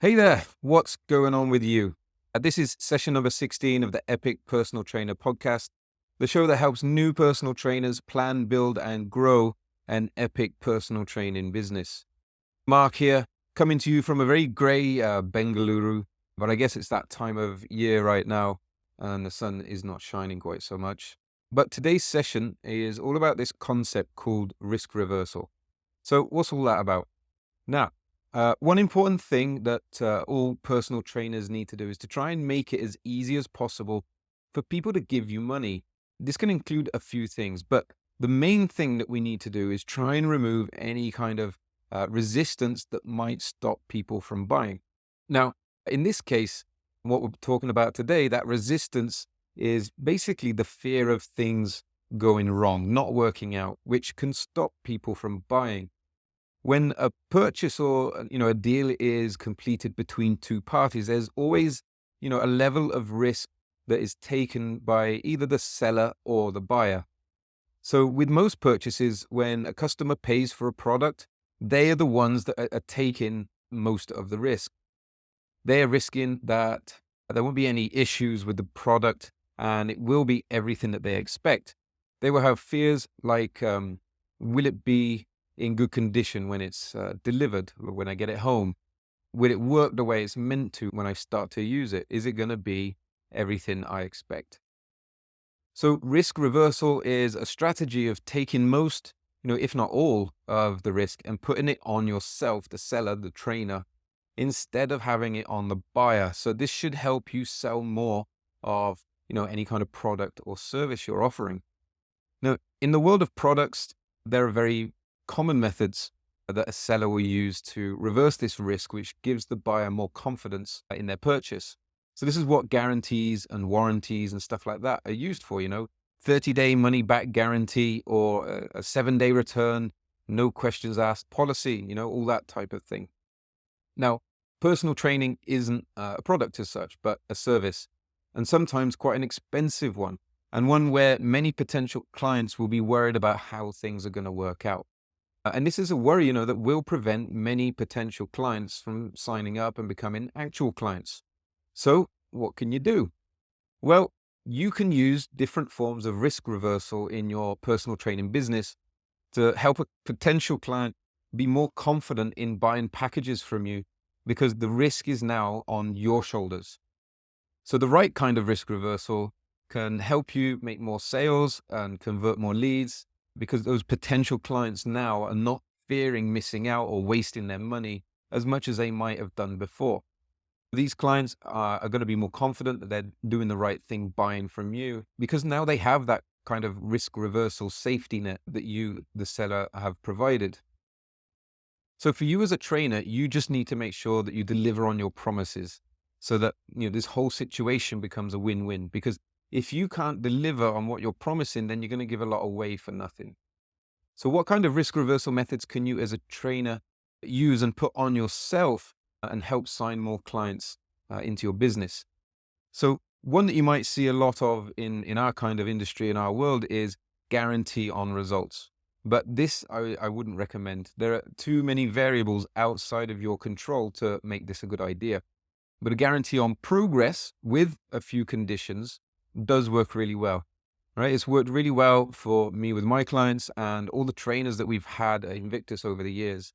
Hey there, what's going on with you? This is session number 16 of the Epic Personal Trainer podcast, the show that helps new personal trainers plan, build, and grow an epic personal training business. Mark here, coming to you from a very grey Bengaluru, but I guess it's that time of year right now, and the sun is not shining quite so much. But today's session is all about this concept called risk reversal. So, what's all that about? Now, one important thing that all personal trainers need to do is to try and make it as easy as possible for people to give you money. This can include a few things, but the main thing that we need to do is try and remove any kind of resistance that might stop people from buying. Now, in this case, what we're talking about today, that resistance is basically the fear of things going wrong, not working out, which can stop people from buying. When a purchase or a deal is completed between two parties, there's always a level of risk that is taken by either the seller or the buyer. So with most purchases, when a customer pays for a product, they are the ones that are taking most of the risk. They are risking that there won't be any issues with the product and it will be everything that they expect. They will have fears like, will it be in good condition when it's delivered, or when I get it home? Will it work the way it's meant to when I start to use it? Is it going to be everything I expect? So risk reversal is a strategy of taking most, if not all of the risk and putting it on yourself, the seller, the trainer, instead of having it on the buyer. So this should help you sell more of, any kind of product or service you're offering. Now, in the world of products, there are very common methods that a seller will use to reverse this risk, which gives the buyer more confidence in their purchase. So this is what guarantees and warranties and stuff like that are used for, 30-day money back guarantee or a 7-day return, no questions asked policy, all that type of thing. Now, personal training isn't a product as such, but a service, and sometimes quite an expensive one, and one where many potential clients will be worried about how things are going to work out. And this is a worry, that will prevent many potential clients from signing up and becoming actual clients. So what can you do? Well, you can use different forms of risk reversal in your personal training business to help a potential client be more confident in buying packages from you because the risk is now on your shoulders. So the right kind of risk reversal can help you make more sales and convert more leads because those potential clients now are not fearing missing out or wasting their money as much as they might have done before. These clients are going to be more confident that they're doing the right thing buying from you because now they have that kind of risk reversal safety net that you, the seller, have provided. So for you as a trainer, you just need to make sure that you deliver on your promises so that this whole situation becomes a win-win. Because if you can't deliver on what you're promising, then you're going to give a lot away for nothing. So what kind of risk reversal methods can you as a trainer use and put on yourself and help sign more clients into your business? So one that you might see a lot of in our kind of industry, in our world, is guarantee on results. But this I wouldn't recommend. There are too many variables outside of your control to make this a good idea. But a guarantee on progress with a few conditions does work really well, right? It's worked really well for me with my clients and all the trainers that we've had at Invictus over the years.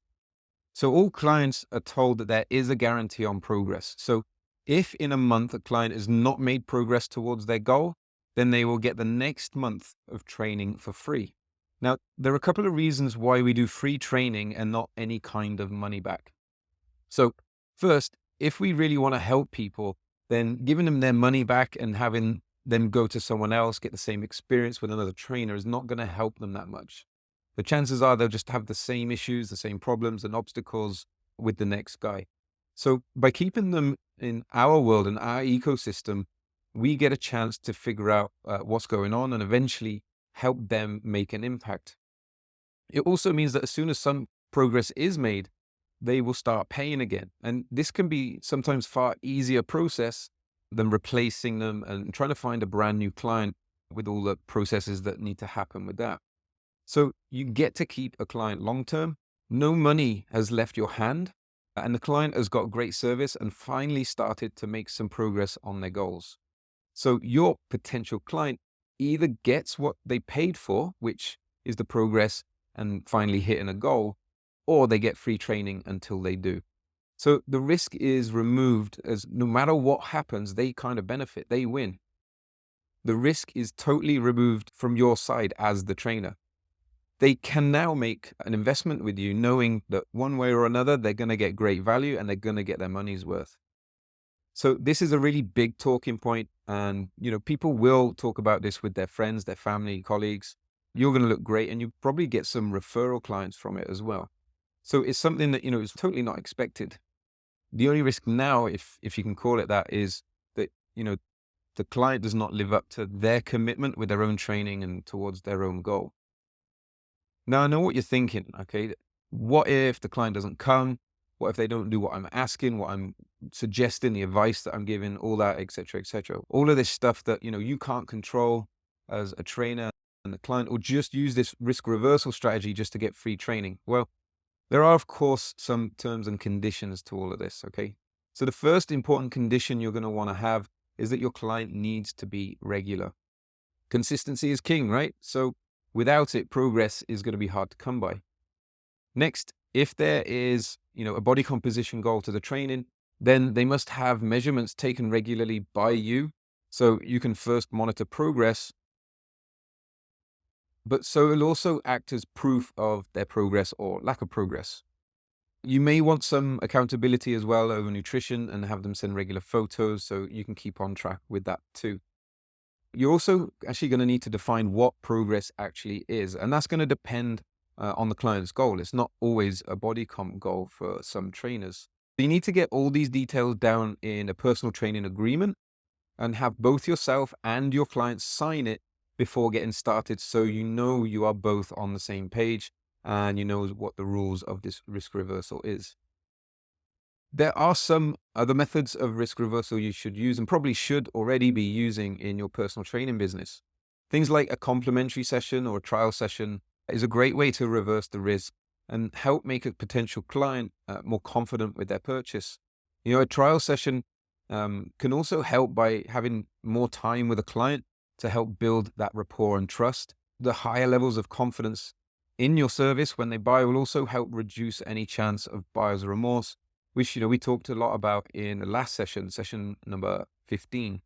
So all clients are told that there is a guarantee on progress. So if in a month a client has not made progress towards their goal, then they will get the next month of training for free. Now, there are a couple of reasons why we do free training and not any kind of money back. So first, if we really want to help people, then giving them their money back and having them go to someone else, get the same experience with another trainer is not going to help them that much. The chances are they'll just have the same issues, the same problems and obstacles with the next guy. So by keeping them in our world and our ecosystem, we get a chance to figure out what's going on and eventually help them make an impact. It also means that as soon as some progress is made, they will start paying again. And this can be sometimes far easier process than replacing them and trying to find a brand new client with all the processes that need to happen with that. So you get to keep a client long term. No money has left your hand. and the client has got great service and finally started to make some progress on their goals. So your potential client either gets what they paid for, which is the progress and finally hitting a goal, or they get free training until they do. So the risk is removed, as no matter what happens, they kind of benefit, they win. The risk is totally removed from your side as the trainer. They can now make an investment with you knowing that one way or another, they're going to get great value and they're going to get their money's worth. So this is a really big talking point, and people will talk about this with their friends, their family, colleagues. You're going to look great, and you probably get some referral clients from it as well. So it's something that is totally not expected. The only risk now, if you can call it that, is that the client does not live up to their commitment with their own training and towards their own goal. Now, I know what you're thinking, okay? What if the client doesn't come? What if they don't do what I'm asking, what I'm suggesting, the advice that I'm giving, all that, et cetera, et cetera. All of this stuff that, you can't control as a trainer and the client, or just use this risk reversal strategy just to get free training. Well, there are, of course, some terms and conditions to all of this, okay? So the first important condition you're going to want to have is that your client needs to be regular. Consistency is king, right? So without it, progress is going to be hard to come by. Next, if there is, a body composition goal to the training, then they must have measurements taken regularly by you. So you can first monitor progress, but so it'll also act as proof of their progress or lack of progress. You may want some accountability as well over nutrition and have them send regular photos so you can keep on track with that too. You're also actually going to need to define what progress actually is, and that's going to depend on the client's goal. It's not always a body comp goal for some trainers. You need to get all these details down in a personal training agreement and have both yourself and your client sign it before getting started, so you are both on the same page and you know what the rules of this risk reversal is. There are some other methods of risk reversal you should use and probably should already be using in your personal training business. Things like a complimentary session or a trial session is a great way to reverse the risk and help make a potential client more confident with their purchase. A trial session can also help by having more time with a client to help build that rapport and trust. The higher levels of confidence in your service when they buy will also help reduce any chance of buyer's remorse, which we talked a lot about in the last session number 15.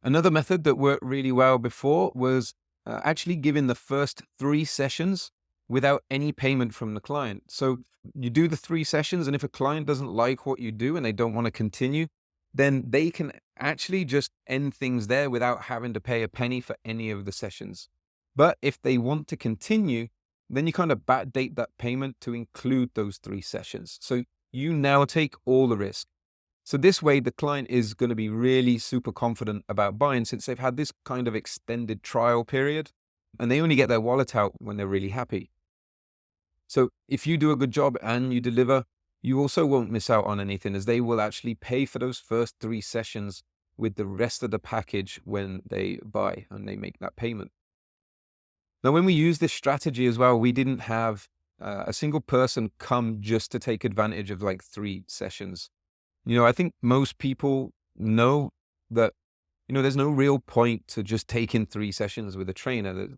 Another method that worked really well before was actually giving the first 3 sessions without any payment from the client. So you do the 3 sessions, and if a client doesn't like what you do and they don't want to continue, then they can actually just end things there without having to pay a penny for any of the sessions. But if they want to continue, then you kind of backdate that payment to include those 3 sessions. So you now take all the risk. So this way, the client is going to be really super confident about buying since they've had this kind of extended trial period, and they only get their wallet out when they're really happy. So if you do a good job and you deliver, you also won't miss out on anything, as they will actually pay for those first 3 sessions with the rest of the package when they buy and they make that payment. Now, when we use this strategy as well, we didn't have a single person come just to take advantage of like 3 sessions. I think most people know that, there's no real point to just taking 3 sessions with a trainer.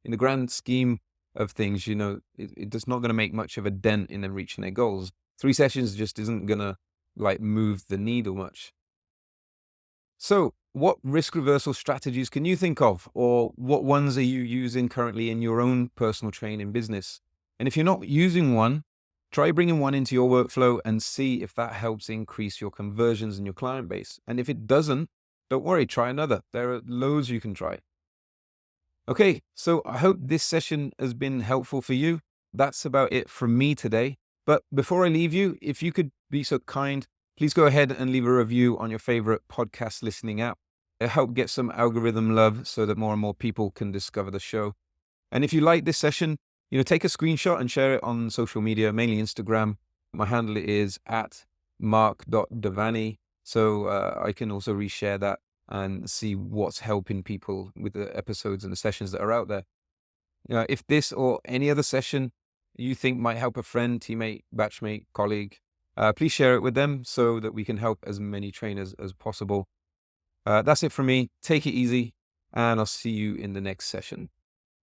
In the grand scheme of things, it's not going to make much of a dent in them reaching their goals. 3 sessions just isn't going to move the needle much. So what risk reversal strategies can you think of, or what ones are you using currently in your own personal training business? And if you're not using one, try bringing one into your workflow and see if that helps increase your conversions in your client base. And if it doesn't, don't worry, try another. There are loads you can try. Okay, so I hope this session has been helpful for you. That's about it from me today. But before I leave you, if you could be so kind, please go ahead and leave a review on your favorite podcast listening app. It'll help get some algorithm love so that more and more people can discover the show. And if you like this session, take a screenshot and share it on social media, mainly Instagram. My handle is @mark.devaney. So I can also reshare that and see what's helping people with the episodes and the sessions that are out there. If this or any other session you think might help a friend, teammate, batchmate, colleague, please share it with them so that we can help as many trainers as possible. That's it from me. Take it easy, and I'll see you in the next session.